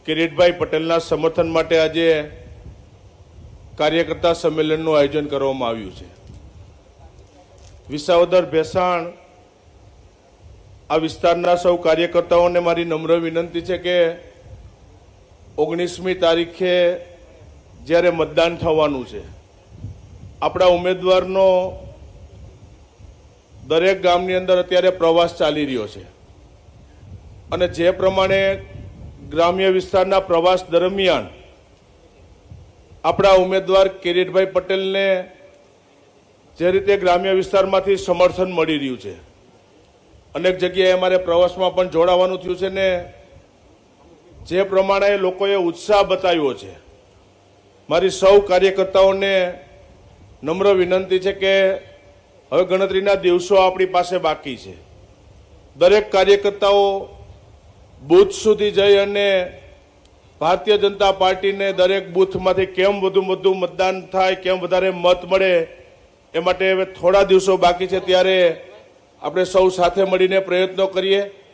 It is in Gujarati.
કિરીટભાઈ પટેલના સમર્થન માટે આજે કાર્યકર્તા સંમેલનનું આયોજન કરવામાં આવ્યું છે। વિસાવદર ભેસાણ આ વિસ્તારના સૌ કાર્યકર્તાઓને મારી નમ્ર વિનંતી છે કે 19મી તારીખે જ્યારે મતદાન થવાનું છે, આપણા ઉમેદવારનો દરેક ગામની અંદર અત્યારે પ્રવાસ ચાલી રહ્યો છે અને જે પ્રમાણે ગ્રામ્ય વિસ્તારના પ્રવાસ દરમિયાન આપણા ઉમેદવાર કિરીટભાઈ પટેલને જે રીતે ગ્રામ્ય વિસ્તારમાંથી સમર્થન મળી રહ્યું છે, અનેક જગ્યાએ અમારે પ્રવાસમાં પણ જોડાવાનું થયું છે ને જે પ્રમાણે લોકોએ ઉત્સાહ બતાવ્યો છે, મારી સૌ કાર્યકર્તાઓને નમ્ર વિનંતી છે કે હવે ગણતરીના દિવસો આપણી પાસે બાકી છે। દરેક કાર્યકર્તાઓ બૂથ સુધી જઈ અને ભારતીય જનતા પાર્ટીને દરેક બૂથમાંથી કેમ વધુ મતદાન થાય, કેમ વધારે મત મળે, એ માટે હવે થોડા દિવસો બાકી છે, ત્યારે આપણે સૌ સાથે મળીને પ્રયત્નો કરીએ।